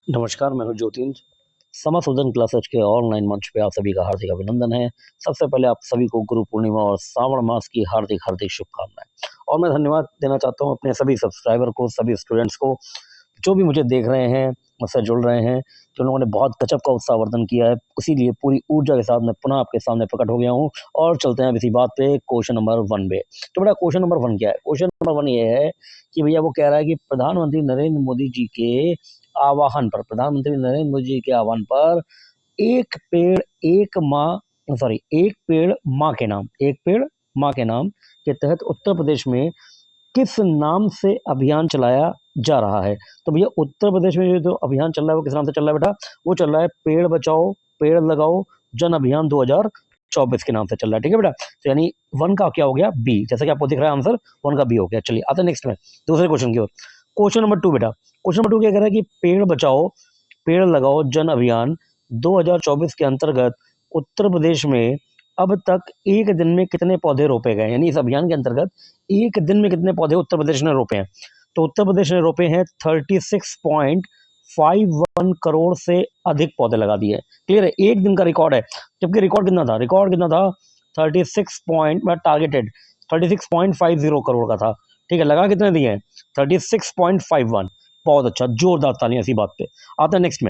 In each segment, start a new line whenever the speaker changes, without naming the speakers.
नमस्कार, मैं हूँ ज्योतिंद्र। समाशोधन क्लासेज के ऑनलाइन मंच पे आप सभी का हार्दिक अभिनंदन है। सबसे पहले आप सभी को गुरु पूर्णिमा और श्रावण मास की हार्दिक हार्दिक शुभकामनाएं। और मैं धन्यवाद देना चाहता हूँ अपने सभी सब्सक्राइबर को, सभी स्टूडेंट्स को, जो भी मुझे देख रहे हैं, मुझसे जुड़ रहे हैं, जिन लोगों ने बहुत गजब का उत्साहवर्धन किया है। इसीलिए पूरी ऊर्जा के साथ मैं पुनः आपके सामने प्रकट हो गया हूँ। और चलते हैं अब इसी बात पे क्वेश्चन नंबर 1 पे। तो बेटा क्वेश्चन नंबर 1 क्या है? क्वेश्चन नंबर 1 ये है कि भैया वो कह रहा है कि प्रधानमंत्री नरेंद्र मोदी जी के आह्वान पर, प्रधानमंत्री नरेंद्र मोदी जी के आह्वान पर एक पेड़ एक माँ सॉरी एक पेड़ माँ के नाम, एक पेड़ माँ के नाम के तहत उत्तर प्रदेश में किस नाम से अभियान चलाया जा रहा है? तो भैया उत्तर प्रदेश में ये जो अभियान चल रहा है वो किस नाम से चल रहा है बेटा? वो चल रहा है पेड़ बचाओ पेड़ लगाओ जन अभियान 2024 के नाम से चल रहा है। ठीक है बेटा? तो यानी 1 का क्या हो गया? बी। जैसा कि आपको दिख रहा है आंसर 1 का बी हो गया। चलिए आते हैं नेक्स्ट में दूसरे क्वेश्चन की ओर। क्वेश्चन नंबर 2 बेटा, क्वेश्चन नंबर 2 क्या कह रहा है कि पेड़ बचाओ पेड़ लगाओ जन अभियान 2024 के अंतर्गत उत्तर प्रदेश में अब तक एक दिन में कितने पौधे रोपे गए? यानी इस अभियान के अंतर्गत एक दिन में कितने पौधे उत्तर प्रदेश ने रोपे हैं? तो उत्तर प्रदेश ने रोपे हैं 36.51 करोड़ से अधिक पौधे लगा दिए। क्लियर है? एक दिन का रिकॉर्ड है, जबकि रिकॉर्ड कितना था? 36 पॉइंट टारगेटेड 36.50 करोड़ का था। ठीक है, लगा कितने दिए हैं? 36.51। बहुत अच्छा, जोरदार तालियां इसी बात पे। आता है नेक्स्ट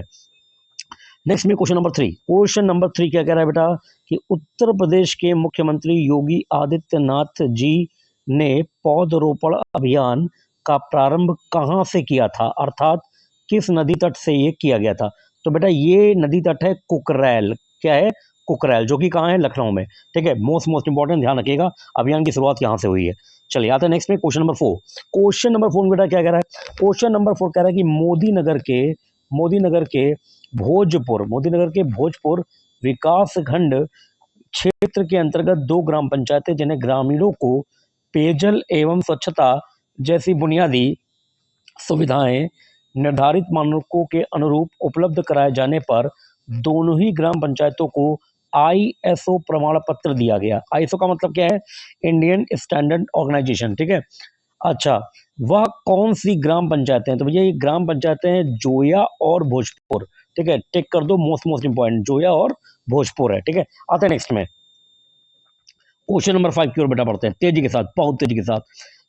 में क्वेश्चन नंबर 3। क्वेश्चन नंबर 3 क्या कह रहा है बेटा कि उत्तर प्रदेश के मुख्यमंत्री योगी आदित्यनाथ जी ने पौधरोपण अभियान का प्रारंभ कहां से किया था, अर्थात किस नदी तट से ये किया गया था? तो बेटा ये नदी तट है कुकरैल। क्या है? कुकरैल, जो कि कहाँ है? लखनऊ में। ठीक है, मोस्ट इंपॉर्टेंट, ध्यान रखिएगा, अभियान की शुरुआत यहाँ से हुई है। चलिए आते हैं नेक्स्ट में क्वेश्चन नंबर 4। क्वेश्चन नंबर 4 बेटा क्या कह रहा है? क्वेश्चन नंबर 4 कह रहा है कि मोदी नगर के भोजपुर विकास खंड क्षेत्र के अंतर्गत 2 ग्राम पंचायतें जिन्हें ग्रामीणों को पेयजल एवं स्वच्छता जैसी बुनियादी सुविधाएं निर्धारित मानकों के अनुरूप उपलब्ध कराए जाने पर दोनों ही ग्राम पंचायतों को आईएसओ प्रमाण पत्र दिया गया। आईएसओ का मतलब क्या है? Indian standard organisation. ठीक है, अच्छा, वह कौन सी ग्राम पंचायतें हैं? तो भैया ये ग्राम पंचायतें हैं जोया और भोजपुर। ठीक है, टिक कर दो, मोस्ट इंपॉर्टेंट, जोया और भोजपुर है। ठीक है, आते हैं नेक्स्ट में क्वेश्चन नंबर 5 की ओर बेटा बढ़ते हैं तेजी के साथ, बहुत तेजी के साथ।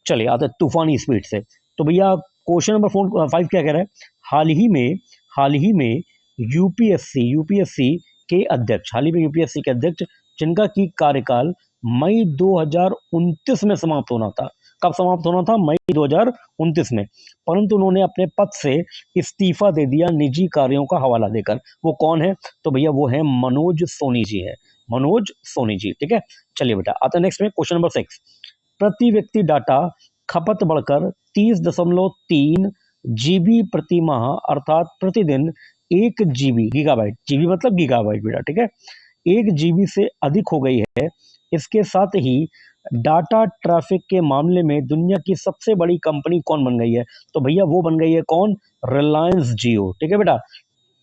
चलिए आते हैं तूफानी स्पीड से। तो भैया क्वेश्चन नंबर 5 क्या कह रहा है? हाल ही में यूपीएससी के अध्यक्ष, हाल ही में यूपीएससी के अध्यक्ष जिनका की कार्यकाल मई 2029 में समाप्त होना था। कब समाप्त होना था? मई 2029 में। परंतु उन्होंने अपने पद से इस्तीफा दे दिया निजी कार्यों का हवाला देकर। वो कौन है? तो भैया वो है मनोज सोनी जी है, मनोज सोनी जी। ठीक है, चलिए बेटा आते हैं नेक्स्ट में क्वेश्चन नंबर 6। प्रति व्यक्ति डाटा खपत बढ़कर 30.3 जीबी प्रति माह, अर्थात प्रतिदिन 1 जीबी, गीगाबाइट, जीबी मतलब गीगाबाइट बेटा। ठीक है, 1 जीबी से अधिक हो गई है। इसके साथ ही डाटा ट्रैफिक के मामले में दुनिया की सबसे बड़ी कंपनी कौन बन गई है? तो भैया वो बन गई है कौन? रिलायंस जियो। ठीक है बेटा,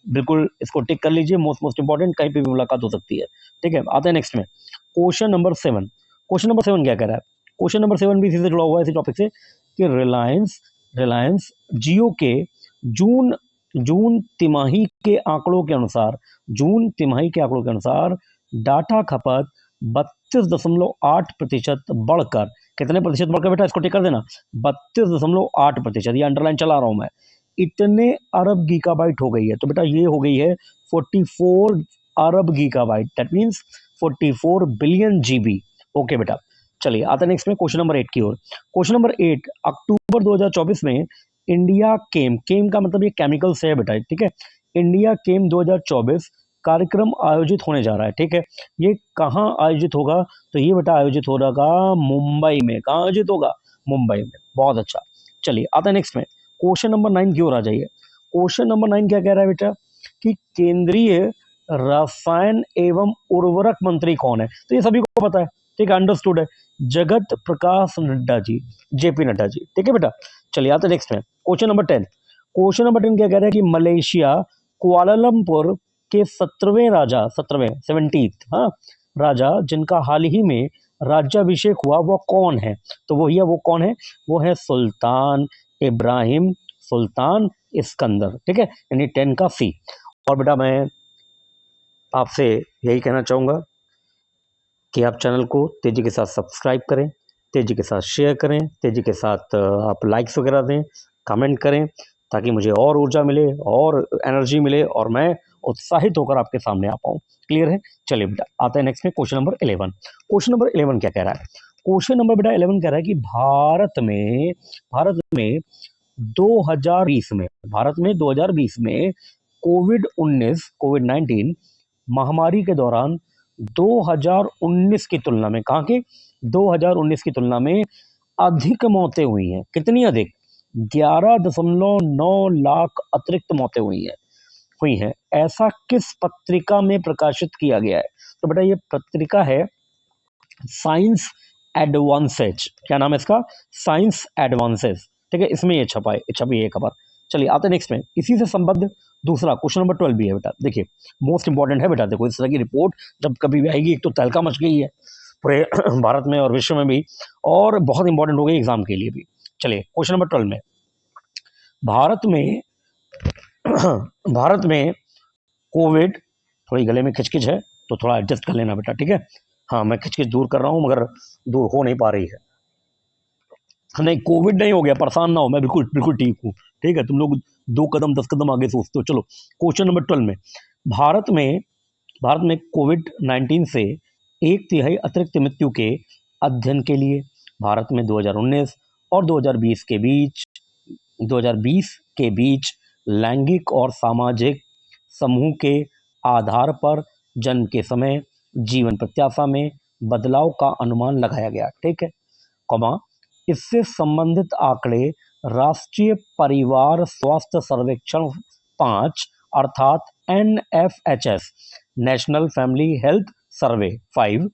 बिल्कुल इसको टिक कर लीजिए, मोस्ट इंपॉर्टेंट, कहीं पे भी मुलाकात हो सकती है। ठीक है, आते हैं नेक्स्ट में क्वेश्चन नंबर 7। क्वेश्चन नंबर 7 क्या कह रहा है? क्वेश्चन नंबर 7 भी इसी से जुड़ा हुआ है, इसी टॉपिक से, कि रिलायंस जियो के जून जून तिमाही के आंकड़ों के अनुसार, डाटा खपत 32.8% बढ़कर, कितने प्रतिशत बढ़कर बेटा? इसको टिक कर देना, 32.8%, ये अंडरलाइन चला रहा हूं मैं, इतने अरब गीगाबाइट हो गई है। तो बेटा ये हो गई है 44 अरब gigabyte, that means 44 billion GB. Okay बेटा, चलिए आते हैं नेक्स्ट में क्वेश्चन नंबर 8 की ओर। क्वेश्चन नंबर 8, अक्टूबर 2024 में इंडिया केम का मतलब ये केमिकल से है बेटा। ठीक है, इंडिया केम 2024 कार्यक्रम आयोजित होने जा रहा है। ठीक है, ये कहाँ आयोजित होगा? तो ये बेटा आयोजित होगा मुंबई में। कहाँ आयोजित होगा? मुंबई में। बहुत अच्छा, चलिए आते हैं नेक्स्ट में क्वेश्चन नंबर 9 की ओर आ जाइए। क्वेश्चन नंबर 9 क्या कह रहा है बेटा कि केंद्रीय रसायन एवं उर्वरक मंत्री कौन है? तो ये सभी को पता है। ठीक है, अंडरस्टूड है, जगत प्रकाश नड्डा जी, जेपी नड्डा जी। ठीक है बेटा, चलिए आते नेक्स्ट में क्वेश्चन नंबर 10। क्वेश्चन नंबर 10 क्या कह रहा है कि मलेशिया कुआलालंपुर के 17वें राजा, 17th हाँ राजा, जिनका हाल ही में राज्याभिषेक हुआ, वो कौन है? तो वो कौन है? वो है सुल्तान इब्राहिम सुल्तान इस्कंदर, ठीक है, यानी 10 का सी। और बेटा मैं आपसे यही कहना चाहूँगा कि आप चैनल को तेज़ी के साथ सब्सक्राइब करें, तेज़ी के साथ शेयर करें, तेज़ी के साथ आप लाइक्स वगैरह दें, कमेंट करें, ताकि मुझे और ऊर्जा मिले और एनर्जी मिले और मैं उत्साहित होकर आपके सामने आ पाऊँ। क्लियर है? चलिए बेटा आते हैं नेक्स्ट में क्वेश्चन नंबर 11। क्वेश्चन नंबर 11 क्या कह रहा है? क्वेश्चन नंबर बेटा 11 कह रहा है कि भारत में 2020 में कोविड-19 महामारी के दौरान 2019 की तुलना में, कहाँ के 2019 की तुलना में अधिक मौतें हुई हैं। कितनी अधिक? 11.9 लाख अतिरिक्त मौतें हुई हैं। ऐसा किस पत्रिका में प्रकाशित किया गया है? तो बेटा ये पत्रिका है साइंस एडवांसेज। क्या नाम है इसका? साइंस एडवांसेज, ठीक है, इसमें ये छपी है खबर। चलिए आते नेक्स्ट में, इसी से संबद्ध दूसरा क्वेश्चन नंबर 12 भी है बेटा। देखिए मोस्ट इंपॉर्टेंट है बेटा। देखो इस तरह की रिपोर्ट जब कभी भी आएगी, एक तो तहलका मच गई है पूरे भारत में और विश्व में भी, और बहुत इंपॉर्टेंट हो गई एग्जाम के लिए भी। चलिए क्वेश्चन नंबर 12 में, भारत में कोविड, थोड़ी गले में खिचखिच है तो थोड़ा एडजस्ट कर लेना बेटा, ठीक है। हाँ मैं खिचखिच दूर कर रहा हूँ मगर दूर हो नहीं पा रही है। नहीं कोविड नहीं हो गया, परेशान ना हो, मैं बिल्कुल बिल्कुल ठीक हूँ, ठीक है। तुम लोग 2 कदम 10 कदम आगे सोचते हो। चलो क्वेश्चन नंबर 12 में, भारत में कोविड-19 से 1/3 अतिरिक्त मृत्यु के अध्ययन के लिए भारत में 2019 और 2020 के बीच लैंगिक और सामाजिक समूह के आधार पर जन्म के समय जीवन प्रत्याशा में बदलाव का अनुमान लगाया गया, ठीक है, कॉमा इससे संबंधित आंकड़े राष्ट्रीय परिवार स्वास्थ्य सर्वेक्षण 5 अर्थात NFHS national family health survey 5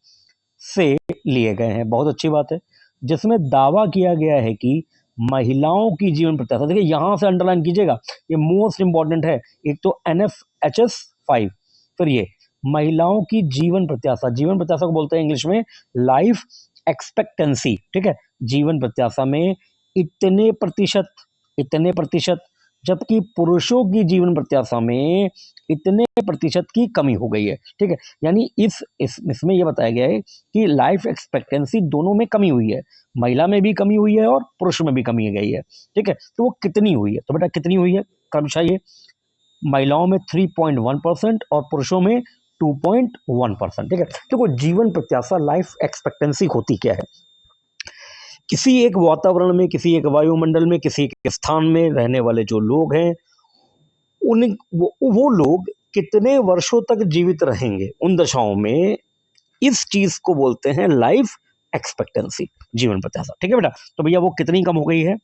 से लिए गए हैं। बहुत अच्छी बात है, जिसमें दावा किया गया है कि महिलाओं की जीवन प्रत्याशा, देखिए यहां से अंडरलाइन कीजिएगा, ये मोस्ट इंपॉर्टेंट है। एक तो NFHS 5, फिर ये महिलाओं की जीवन प्रत्याशा को बोलते हैं इंग्लिश में लाइफ एक्सपेक्टेंसी, ठीक है। जीवन प्रत्याशा में इतने प्रतिशत, जबकि पुरुषों की जीवन प्रत्याशा में इतने प्रतिशत की कमी हो गई है, ठीक है। यानी इसमें यह बताया गया है कि लाइफ एक्सपेक्टेंसी दोनों में कमी हुई है, महिला में भी कमी हुई है और पुरुष में भी कमी गई है, ठीक है। तो वो कितनी हुई है? तो बेटा कितनी हुई है क्रमशः? ये महिलाओं में 3.1% और पुरुषों में 2.1%, ठीक है। देखो जीवन प्रत्याशा लाइफ एक्सपेक्टेंसी होती क्या है? किसी एक वातावरण में, किसी एक वायुमंडल में, किसी एक स्थान में रहने वाले जो लोग हैं, वो लोग कितने वर्षों तक जीवित रहेंगे उन दशाओं में, इस चीज को बोलते हैं लाइफ एक्सपेक्टेंसी, जीवन प्रत्याशा, ठीक है बेटा। तो भैया वो कितनी कम हो गई है?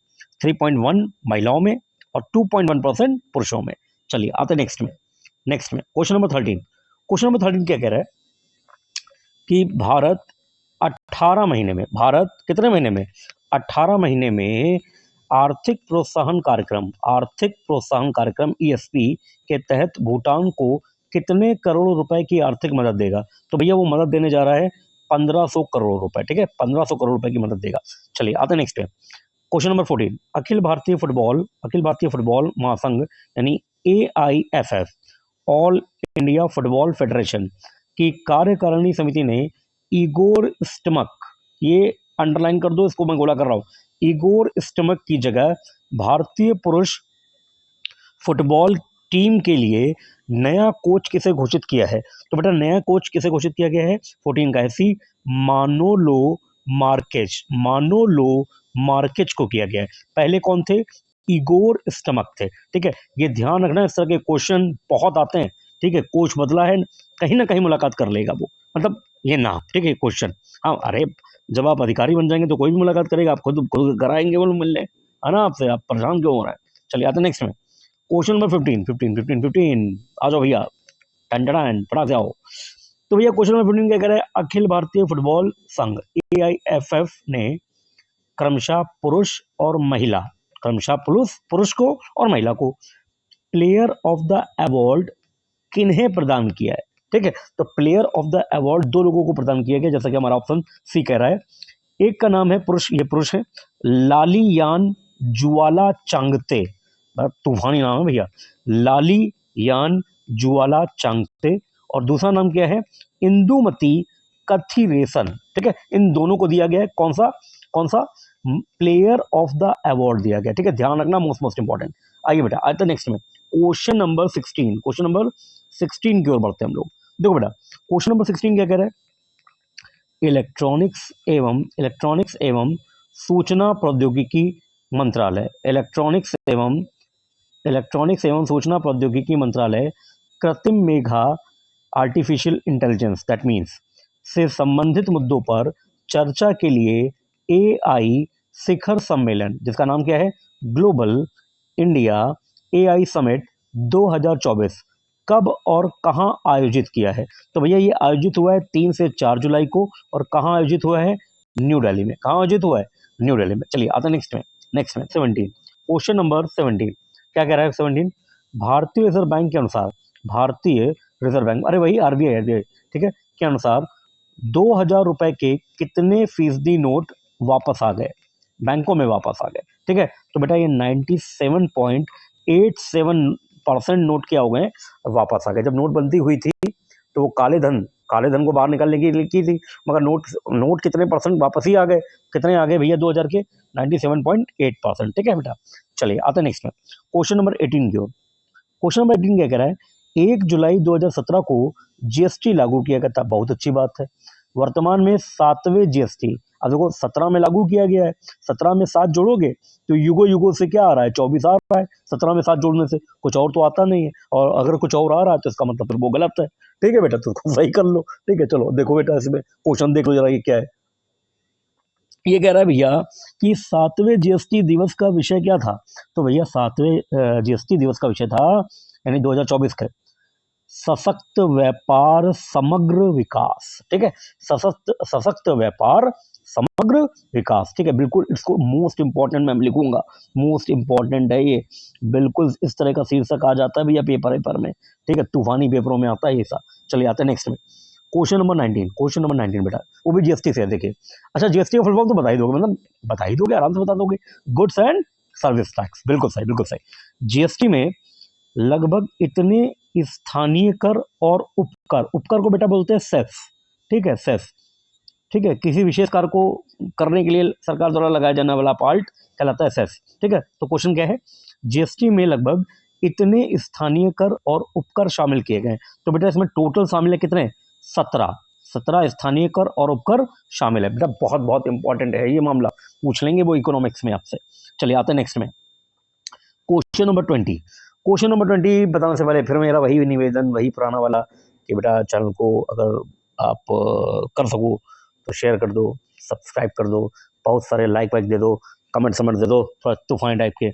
3.1 महिलाओं में और 2.1% पुरुषों में। चलिए आते नेक्स्ट में क्वेश्चन नंबर 13 क्या कह रहा है कि भारत 18 महीने में, कितने महीने में? 18 महीने में आर्थिक प्रोत्साहन कार्यक्रम ESP के तहत भूटान को कितने करोड़ रुपए की आर्थिक मदद देगा? तो भैया वो मदद देने जा रहा है 1500 करोड़ रुपए, ठीक है, 1500 करोड़ रुपए की मदद देगा। चलिए आते नेक्स्ट पे question number 14, Akhil Bharatiya football महासंघ यानी AIFF all India football federation की कार्यकारिणी समिति ने इगोर स्टिमक, ये अंडरलाइन कर दो, इसको मैं गोला कर रहा हूं, इगोर स्टिमक की जगह भारतीय पुरुष फुटबॉल टीम के लिए नया कोच किसे घोषित किया है? तो बेटा नया कोच किसे घोषित किया गया है? 14 का है मानोलो मार्केज को किया गया है। पहले कौन थे? इगोर स्टिमक थे, ठीक है। ये ध्यान रखना, इस तरह के क्वेश्चन बहुत आते हैं, ठीक है। कोच बदला है, कहीं ना कहीं मुलाकात कर लेगा वो, मतलब ये ना, ठीक है क्वेश्चन। हाँ अरे जब आप अधिकारी बन जाएंगे तो कोई भी मुलाकात करेगा, आप खुद कराएंगे वो मिलने, है ना आपसे, आप परेशान क्यों हो रहे हैं? चलिए आते नेक्स्ट में क्वेश्चन नंबर 15 आ जाओ भैया, टन पढ़ा जाओ। तो भैया क्वेश्चन नंबर 15 क्या कह रहा है? अखिल भारतीय फुटबॉल संघ AIFF ने क्रमशः पुरुष को और महिला को प्लेयर ऑफ द अवार्ड किन्हें प्रदान किया है? ठीक है, तो प्लेयर ऑफ द अवार्ड 2 लोगों को प्रदान किया गया, जैसा कि हमारा ऑप्शन सी कह रहा है। एक का नाम है पुरुष, ये पुरुष है, लालियान जुआला चांगते, तूफानी नाम है भैया, लाली यान जुआला चांगते, और दूसरा नाम क्या है, इंदुमती कथिरेसन। ठीक है, इन दोनों को दिया गया है कौन सा प्लेयर ऑफ द अवार्ड दिया गया। ठीक है, ध्यान रखना, मोस्ट इंपॉर्टेंट। आइए बेटा, आज नेक्स्ट में क्वेश्चन नंबर 16 की ओर बढ़ते हैं हम लोग। देखो बेटा, क्वेश्चन नंबर 16 क्या कह रहा है, इलेक्ट्रॉनिक्स एवं सूचना प्रौद्योगिकी मंत्रालय, इलेक्ट्रॉनिक्स एवं सूचना प्रौद्योगिकी मंत्रालय कृत्रिम Megha artificial intelligence that means से संबंधित मुद्दों पर चर्चा के लिए एआई शिखर सम्मेलन, जिसका नाम क्या है, ग्लोबल इंडिया एआई समिट 2024, कब और कहां आयोजित किया है। तो भैया ये आयोजित हुआ है 3 से 4 जुलाई को, और कहां आयोजित हुआ है, न्यू दिल्ली में। कहां आयोजित हुआ है, न्यू दिल्ली में। चलिए आता नेक्स्ट में 17, क्वेश्चन नंबर 17 क्या कह रहा है 17, भारतीय रिजर्व बैंक के अनुसार, भारतीय रिजर्व बैंक, अरे वही आरबीआई, ठीक है, के अनुसार 2000 रुपए के कितने फीसदी नोट वापस आ गए, बैंकों में वापस आ गए। ठीक है, तो बेटा ये 97.87% नोट क्या हो गए, वापस आ गए। जब नोटबंदी हुई थी तो वो काले धन को बाहर निकालने की की थी, मगर नोट कितने परसेंट वापस ही आ गए, कितने आ गए भैया 2000 के, 97.8%। ठीक है बेटा, चलिए आते नेक्स्ट में क्वेश्चन नंबर 18 की ओर। क्वेश्चन नंबर 18 क्या कह रहा है, 1 जुलाई 2017 को जीएसटी लागू किया गया था, बहुत अच्छी बात है। वर्तमान में 7वें जीएसटी, अब देखो 17 में लागू किया गया है, 17 में 7 जोड़ोगे तो युगों से क्या आ रहा है, 24 आ रहा है। 17 में 7 जोड़ने से कुछ और तो आता नहीं है, और अगर कुछ और आ रहा है तो इसका मतलब फिर वो गलत है। ठीक है बेटा, तो उसको सही कर लो। ठीक है, चलो देखो बेटा, इसमें क्वेश्चन देख लो जरा, ये क्या है। ये कह रहा है भैया कि 7वें जीएसटी दिवस का विषय क्या था। तो भैया 7वें जीएसटी दिवस का विषय था, यानी 2024 का, सशक्त व्यापार समग्र विकास। ठीक है, सशक्त व्यापार समग्र विकास। ठीक है, बिल्कुल इसको मोस्ट इंपॉर्टेंट मैं लिखूंगा, मोस्ट इंपॉर्टेंट है ये, बिल्कुल इस तरह का शीर्षक आ जाता है भैया पेपर में। ठीक है, तूफानी पेपरों में आता है ये सा। चलिए आते हैं नेक्स्ट में क्वेश्चन नंबर 19 बेटा, वो भी जीएसटी से है। देखिए, अच्छा जीएसटी का फुल फॉर्म तो बता ही दोगे, मतलब बता ही दोगे, आराम से बता दोगे, गुड्स एंड सर्विस टैक्स। बिल्कुल सही। जीएसटी में लगभग इतने स्थानीय कर और उपकर को बेटा बोलते हैं सेस। ठीक है, सेस। ठीक है, किसी विशेष कार्य को करने के लिए सरकार द्वारा लगाया जाने वाला पार्ट कहलाता है सेस। ठीक है, तो क्वेश्चन क्या है, जीएसटी में लगभग इतने स्थानीय कर और उपकर शामिल किए गए। तो बेटा इसमें टोटल शामिल है कितने, 17 स्थानीय कर और उपकर शामिल है। बेटा बहुत बहुत इंपॉर्टेंट है ये मामला, पूछ लेंगे वो इकोनॉमिक्स में आपसे। चलिए आते हैं नेक्स्ट में क्वेश्चन नंबर 20 बताने से पहले फिर मेरा वही निवेदन, वही पुराना वाला, कि बेटा चैनल को अगर आप कर सको तो शेयर कर दो, सब्सक्राइब कर दो, बहुत सारे लाइक वाइक दे दो, कमेंट समझ दे दो, थोड़ा तूफानी टाइप के,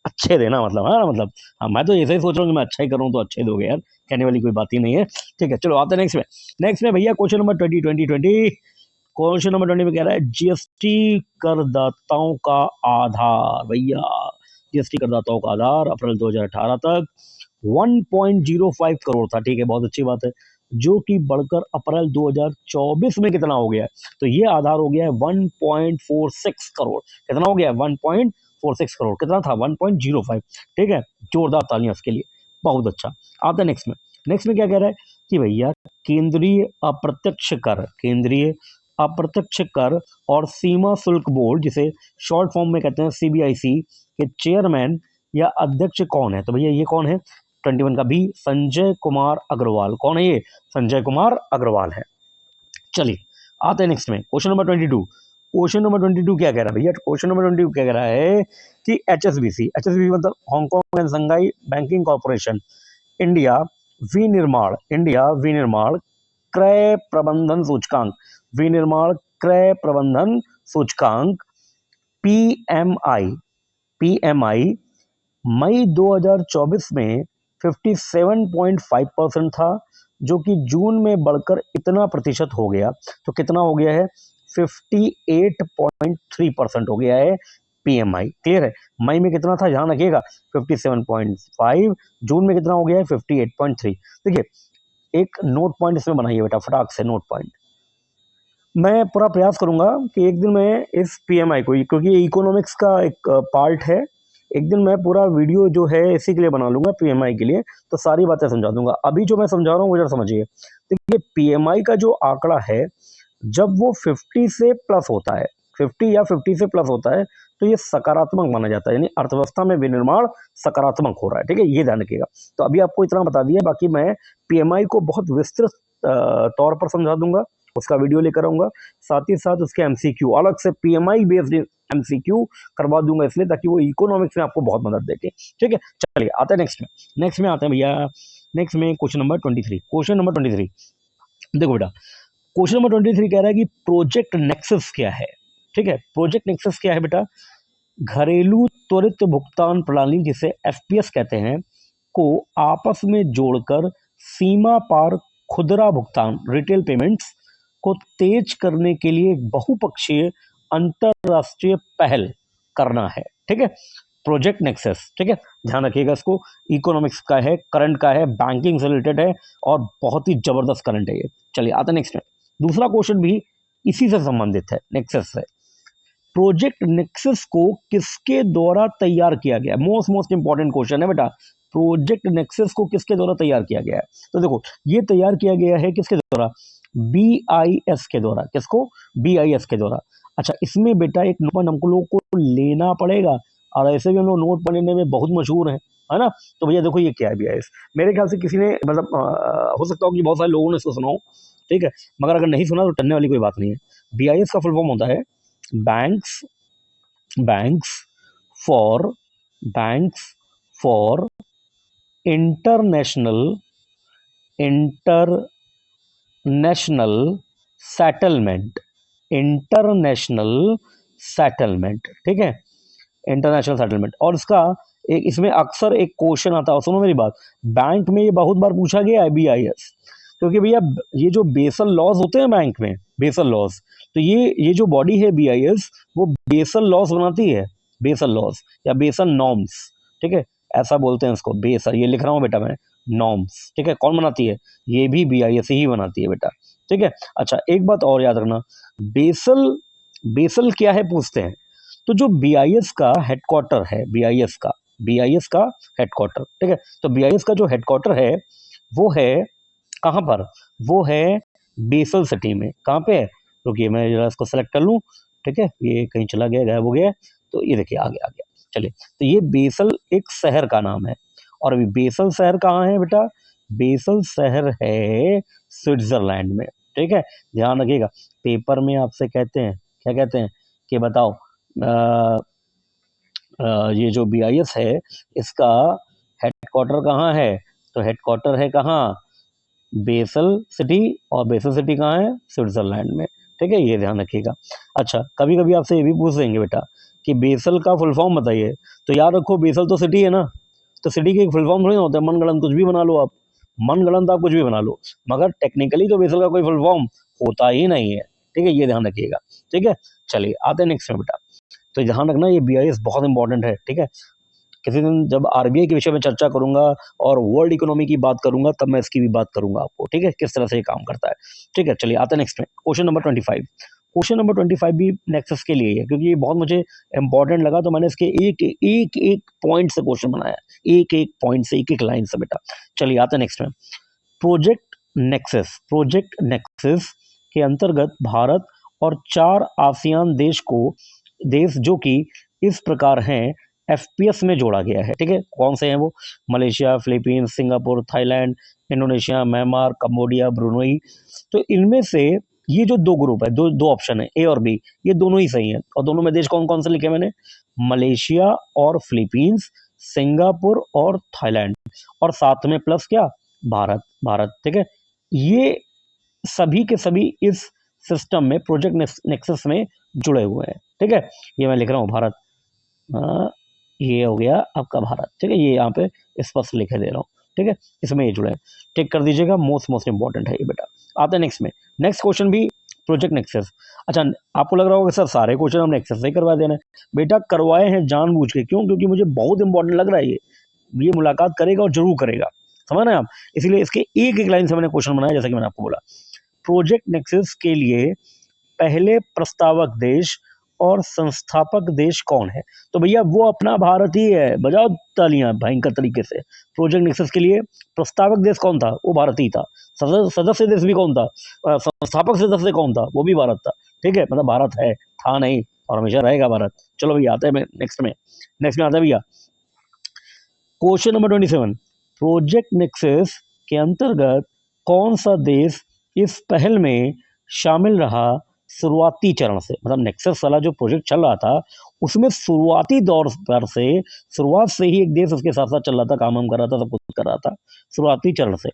अच्छे देना, मतलब है ना, मतलब हाँ, मैं तो ऐसे ही सोच रहा हूँ कि मैं अच्छा ही करूँ तो अच्छे दोगे यार, कहने वाली कोई बात ही नहीं है। ठीक है, चलो आते हैं नेक्स्ट में भैया क्वेश्चन नंबर 20 क्वेश्चन नंबर 20 में कह रहा है, जीएसटी करदाताओं का आधार। भैया जीएसटी करदाताओं का आधार अप्रैल 2018 तक 1.05 करोड़ था। ठीक है, बहुत अच्छी बात है, जो कि बढ़कर अप्रैल 2024 में कितना हो गया है, तो ये आधार हो गया है 1.46 करोड़। कितना हो गया है, 1.46 करोड़। कितना था, 1.05। ठीक है, जोरदार तालियां इसके लिए, बहुत अच्छा। आता है नेक्स्ट में क्या कह रहा है कि भैया केंद्रीय अप्रत्यक्ष कर और सीमा शुल्क बोर्ड, जिसे शॉर्ट फॉर्म में कहते हैं सीबीआईसी, के चेयरमैन या अध्यक्ष कौन है। तो भैया ये कौन है, 21 का भी, संजय कुमार अग्रवाल। कौन है ये, संजय कुमार अग्रवाल है। चलिए आते हैं नेक्स्ट में क्वेश्चन नंबर 22 क्या कह रहा है भैया, क्वेश्चन नंबर 22 क्या कह रहा है कि एचएसबीसी मतलब Hong Kong and Shanghai banking corporation India विनिर्माण क्रय प्रबंधन सूचकांक पीएमआई मई 2024 में 57.5% था, जो कि जून में बढ़कर इतना प्रतिशत हो गया, तो कितना हो गया है, 58.3% हो गया है पीएमआई। क्लियर है, मई में कितना था, ध्यान रखिएगा 57.5, जून में कितना हो गया है 58.3। देखिए एक नोट पॉइंट इसमें बनाइए बेटा, फटाक से नोट पॉइंट। मैं पूरा प्रयास करूंगा कि एक दिन मैं इस पीएमआई को, क्योंकि ये इकोनॉमिक्स का एक पार्ट है, एक दिन मैं पूरा वीडियो जो है इसी के लिए बना लूंगा, पीएमआई के लिए, तो सारी बातें समझा दूंगा। अभी जो मैं समझा रहा हूँ वो जरा समझिए। देखिए पीएमआई का जो आंकड़ा है, जब वो 50 से प्लस होता है, 50 या 50 से प्लस होता है, तो ये सकारात्मक माना जाता है, यानी अर्थव्यवस्था में विनिर्माण सकारात्मक हो रहा है। ठीक है, ये ध्यान रखिएगा। तो अभी आपको इतना बता दिया, बाकी मैं पीएमआई को बहुत विस्तृत तौर पर समझा दूंगा, उसका वीडियो लेकर आऊंगा, साथ ही साथ उसके एमसीक्यू अलग से पीएमआई बेस्ड एमसीक्यू करवा दूंगा, इसलिए ताकि वो इकोनॉमिक्स में आपको बहुत मदद देके। ठीक है, चलिए आते हैं नेक्स्ट में आते हैं भैया। नेक्स्ट में क्वेश्चन नंबर 23। क्वेश्चन नंबर 23 देखो बेटा, क्वेश्चन नंबर 23 कह रहा है कि प्रोजेक्ट नेक्सस क्या है। ठीक है, प्रोजेक्ट नेक्सस क्या है बेटा? घरेलू त्वरित भुगतान प्रणाली, जिसे एफपीएस कहते हैं, को आपस में जोड़कर सीमा पार खुदरा भुगतान, रिटेल पेमेंट्स को तेज करने के लिए एक बहुपक्षीय अंतरराष्ट्रीय पहल करना है। ठीक है, प्रोजेक्ट नेक्सस। ठीक है, ध्यान रखिएगा इसको। इकोनॉमिक्स का है, करंट का है, बैंकिंग से रिलेटेड है और बहुत ही जबरदस्त करंट है ये। चलिए आते नेक्स्ट में। दूसरा क्वेश्चन भी इसी से संबंधित है, नेक्सस से। प्रोजेक्ट नेक्सस को किसके द्वारा तैयार किया गया? मोस्ट इंपॉर्टेंट क्वेश्चन है बेटा। प्रोजेक्ट नेक्सस को किसके द्वारा तैयार किया गया है? तो देखो, ये तैयार किया गया है किसके द्वारा? बीआईएस के द्वारा। किसको? बीआईएस के द्वारा। अच्छा, इसमें बेटा एक नोट हम लोग को लेना पड़ेगा, और ऐसे भी हम लोग नोट पढ़ने में बहुत मशहूर है ना। तो भैया देखो, ये क्या है बीआईएस? मेरे ख्याल से किसी ने मतलब हो सकता हो कि बहुत सारे लोगों ने इसको सुना हो, ठीक है, मगर अगर नहीं सुना तो टलने वाली कोई बात नहीं है। बीआईएस का फुल फॉर्म होता है banks banks for international settlement. International settlement, ठीक है, इंटरनेशनल सेटलमेंट। और इसका एक, इसमें अक्सर एक क्वेश्चन आता है, सुनो मेरी बात, बैंक में ये बहुत बार पूछा गया है बीआईएस, क्योंकि भैया ये जो बेसल लॉज होते हैं बैंक में, बेसल लॉज, तो ये जो बॉडी है बीआईएस, वो बेसल लॉज बनाती है, बेसल लॉज या बेसल नॉर्म्स। ठीक है, ऐसा बोलते हैं इसको, बेसल, ये लिख रहा हूँ बेटा मैं, नॉर्म्स। ठीक है, कौन बनाती है? ये भी बीआईएस ही बनाती है बेटा। ठीक है, अच्छा एक बात और याद रखना, बेसल बेसल क्या है पूछते हैं, तो जो बीआईएस का हेडक्वार्टर है, बीआईएस का हेडक्वार्टर, ठीक है, तो बीआईएस का जो हेडक्वार्टर है वो है कहाँ पर? वो है बेसल सिटी में। कहाँ पे है? रुकिए मैं जरा इसको सेलेक्ट कर लूँ। ठीक है, ये कहीं चला गया, गायब हो गया, तो ये देखिए आ गया। चलिए, तो ये बेसल एक शहर का नाम है। और अभी बेसल शहर कहाँ है बेटा? बेसल शहर है स्विट्जरलैंड में। ठीक है, ध्यान रखिएगा, पेपर में आपसे कहते हैं, क्या कहते हैं कि बताओ ये जो बीआईएस है, इसका हेडक्वार्टर कहाँ है? तो हेडक्वार्टर है कहाँ? Basel city. और बेसल सिटी कहाँ है? स्विट्जरलैंड में। ठीक है, ये ध्यान रखिएगा। अच्छा, कभी कभी आपसे ये भी पूछ देंगे बेटा कि बेसल का फुल फॉर्म बताइए, तो याद रखो बेसल तो सिटी है ना, तो सिटी के फुल फॉर्म थोड़ी होता है, मनगढ़ंत कुछ भी बना लो आप, मनगढ़ंत आप कुछ भी बना लो, मगर टेक्निकली तो बेसल का कोई फुल फॉर्म होता ही नहीं है। ठीक है, ये ध्यान रखिएगा। ठीक है, चलिए आते हैं नेक्स्ट में बेटा। तो ध्यान रखना, ये बीआईएस बहुत इंपॉर्टेंट है। ठीक है, किसी दिन जब आरबीआई के विषय में चर्चा करूंगा और वर्ल्ड इकोनॉमी की बात करूंगा, तब मैं इसकी भी बात करूंगा आपको, ठीक है, किस तरह से ये काम करता है। ठीक है, चलिए आते हैं नेक्स्ट में, क्वेश्चन नंबर 25। क्वेश्चन नंबर 25 भी नेक्सस के लिए है, क्योंकि ये बहुत मुझे इंपॉर्टेंट लगा, तो मैंने इसके एक एक एक पॉइंट से क्वेश्चन बनाया, एक एक पॉइंट से, एक एक लाइन से बेटा। चलिए आते हैं नेक्स्ट में। प्रोजेक्ट नेक्सस के अंतर्गत भारत और 4 आसियान देश जो कि इस प्रकार हैं, एफपीएस में जोड़ा गया है। ठीक है, कौन से हैं वो? Malaysia, Philippines, Singapore, Thailand, Indonesia, Myanmar, Cambodia, Brunei. तो इनमें से ये जो 2 ग्रुप है, दो ऑप्शन है, ए और बी, ये दोनों ही सही है। और दोनों में देश कौन कौन से लिखे मैंने? मलेशिया और फिलीपींस, सिंगापुर और थाईलैंड, और साथ में प्लस क्या? भारत। ठीक है, ये सभी के सभी इस सिस्टम में, प्रोजेक्ट नेक्सस में जुड़े हुए हैं। ठीक है, ये मैं लिख रहा हूँ भारत, ये हो गया आपका भारत। ठीक है, ये यहाँ पे स्पष्ट लिखे दे रहा हूँ। ठीक है, इसमें ये जुड़े हैं, टिक कर दीजिएगा, मोस्ट इंपॉर्टेंट है ये बेटा। आते हैं नेक्स्ट में। नेक्स्ट क्वेश्चन भी प्रोजेक्ट नेक्सस। अच्छा, आपको लग रहा होगा सर सारे क्वेश्चन हमने नेक्सस से ही करवा देना है। बेटा करवाए हैं जानबूझ के, क्यों? क्योंकि मुझे बहुत इंपॉर्टेंट लग रहा है ये मुलाकात करेगा और जरूर करेगा, समझ रहे हैं आप? इसीलिए इसके एक एक लाइन से मैंने क्वेश्चन बनाया, जैसा कि मैंने आपको बोला। प्रोजेक्ट नेक्सस के लिए पहले प्रस्तावक देश और संस्थापक देश कौन है? तो भैया वो अपना भारत ही है, बजाओ तालियां भयंकर तरीके से। प्रोजेक्ट नेक्सस के लिए प्रस्तावक देश कौन था? वो भारत ही था। सदस्य देश भी कौन था? संस्थापक सदस्य कौन था? वो भी भारत था। ठीक है, मतलब भारत है, था नहीं और हमेशा रहेगा भारत। चलो भैया आते हैं नेक्स्ट में आता है भैया क्वेश्चन नंबर 27। प्रोजेक्ट नेक्सस के अंतर्गत कौन सा देश इस पहल में शामिल रहा शुरुआती चरण से? मतलब नेक्सस वाला जो प्रोजेक्ट चल रहा था उसमें शुरुआती दौर पर से, शुरुआत से ही एक देश उसके साथ साथ चल रहा था, काम कर रहा था, सब कुछ कर रहा था शुरुआती चरण से,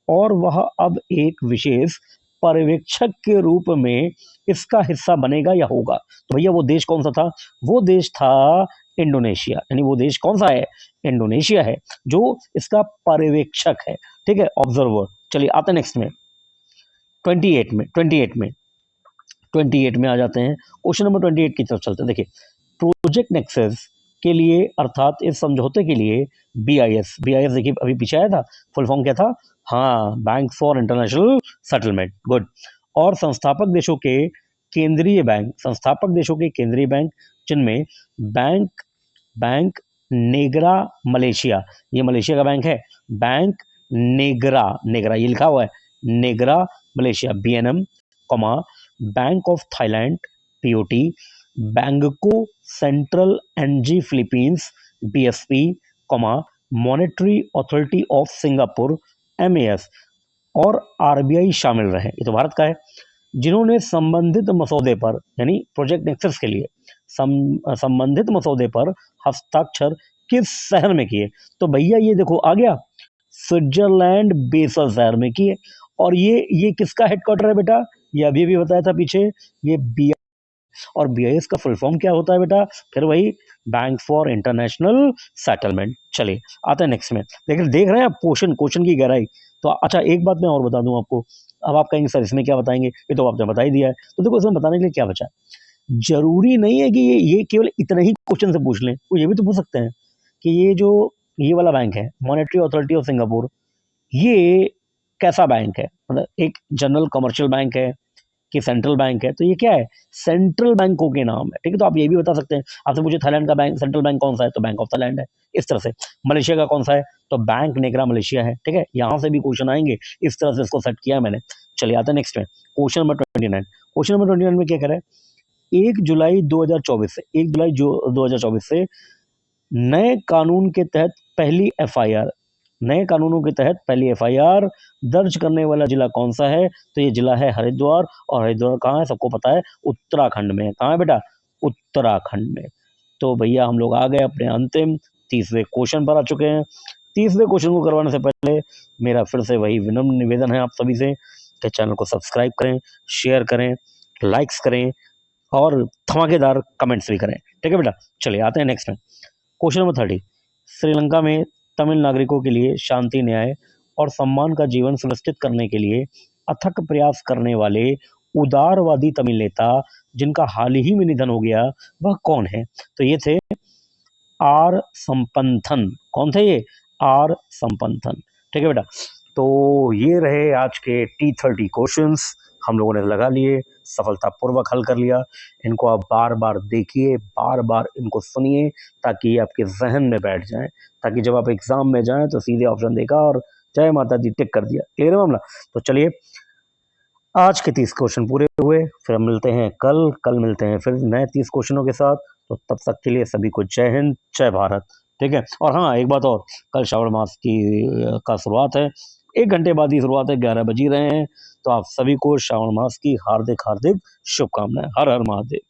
और वह अब एक विशेष पर्यवेक्षक के रूप में इसका हिस्सा बनेगा या होगा। तो भैया वो देश कौन सा था? वो देश था इंडोनेशिया। यानी वो देश कौन सा है? इंडोनेशिया है, जो इसका पर्यवेक्षक है। ठीक है, ऑब्जर्वर। चलिए आते हैं नेक्स्ट में 28 में आ जाते हैं। क्वेश्चन नंबर 28 की तरफ चलते हैं। देखिए, प्रोजेक्ट नेक्सस के लिए अर्थात इस समझौते के लिए BIS देखिए अभी पीछे आया था, फुल फॉर्म क्या था? हाँ, bank for international settlement. Good. और संस्थापक देशों के केंद्रीय बैंक जिनमें बैंक नेगरा मलेशिया, ये मलेशिया का बैंक है, बैंक नेगरा ये लिखा हुआ है, Negara Malaysia BNM, bank of Thailand POT, Bangko Sentral ng Philippines BSP, monetary authority of Singapore MAS और RBI शामिल रहे। ये तो भारत का है। जिन्होंने संबंधित मसौदे पर, यानी प्रोजेक्ट नेक्सस के लिए संबंधित मसौदे पर हस्ताक्षर किस शहर में किए? तो भैया ये देखो आ गया, स्विट्जरलैंड बेसल शहर में किए। और ये किसका हेडक्वार्टर है बेटा? ये अभी भी बताया था पीछे, ये और BIS का फुल फॉर्म क्या होता है बेटा? फिर वही बैंक फॉर इंटरनेशनल सेटलमेंट। चलिए आते हैं नेक्स्ट में। लेकिन देख रहे हैं आप क्वेश्चन की गहराई। तो अच्छा एक बात मैं और बता दूं आपको। अब आप कहेंगे सर इसमें क्या बताएंगे, ये तो आपने बता ही दिया है। तो देखो इसमें बताने के लिए क्या बचा? जरूरी नहीं है कि ये केवल इतने ही क्वेश्चन से पूछ लें, वो ये भी तो पूछ सकते हैं कि ये वाला बैंक है मॉनेटरी अथॉरिटी ऑफ सिंगापुर, ये कैसा बैंक है? मतलब एक जनरल कमर्शियल बैंक है कि सेंट्रल बैंक है? तो ये क्या है? सेंट्रल बैंकों के नाम है। ठीक है, तो आप ये भी बता सकते हैं। आपसे पूछे थाईलैंड का बैंक सेंट्रल बैंक कौन सा है? तो बैंक ऑफ थाईलैंड है। इस तरह से मलेशिया का कौन सा है? तो बैंक नेगरा मलेशिया है। ठीक है, यहां से भी क्वेश्चन आएंगे, इस तरह से इसको सेट किया है मैंने। चलिए आते हैं नेक्स्ट में, क्वेश्चन नंबर 29। क्वेश्चन नंबर 29 में क्या कह रहा है? 1 जुलाई 2024 से नए कानून के तहत पहली FIR, नए कानूनों के तहत पहली FIR दर्ज करने वाला जिला कौन सा है? तो ये जिला है हरिद्वार। और हरिद्वार कहाँ है? सबको पता है, उत्तराखंड में। कहाँ है बेटा? उत्तराखंड में। तो भैया हम लोग आ गए अपने अंतिम 30वें क्वेश्चन पर आ चुके हैं। 30वें क्वेश्चन को करवाने से पहले मेरा फिर से वही विनम्र निवेदन है आप सभी से कि चैनल को सब्सक्राइब करें, शेयर करें, लाइक्स करें और धमाकेदार कमेंट्स भी करें। ठीक है बेटा, चलिए आते हैं नेक्स्ट में। Question number 30। श्रीलंका में तमिल नागरिकों के लिए शांति, न्याय और सम्मान का जीवन सुनिश्चित करने के लिए अथक प्रयास करने वाले उदारवादी तमिल नेता जिनका हाल ही में निधन हो गया, वह कौन है? तो ये थे R संपंथन। कौन थे ये? R संपंथन। ठीक है बेटा, तो ये रहे आज के T30 क्वेश्चंस, हम लोगों ने लगा लिए, सफलतापूर्वक हल कर लिया। इनको आप बार बार देखिए, बार बार इनको सुनिए, ताकि ये आपके जहन में बैठ जाएं, ताकि जब आप एग्जाम में जाएं तो सीधे ऑप्शन देखा और जय माता दी टिक कर दिया। क्लियर है मामला? तो चलिए आज के 30 क्वेश्चन पूरे हुए, फिर हम मिलते हैं कल मिलते हैं फिर नए 30 क्वेश्चनों के साथ। तो तब तक के लिए सभी को जय हिंद, जय भारत। ठीक है, और हाँ एक बात और, कल श्रावण मास का शुरुआत है, 1 घंटे बाद ही शुरुआत है, 11 बज ही रहे हैं। तो आप सभी को श्रावण मास की हार्दिक हार्दिक शुभकामनाएं। हर हर महादेव।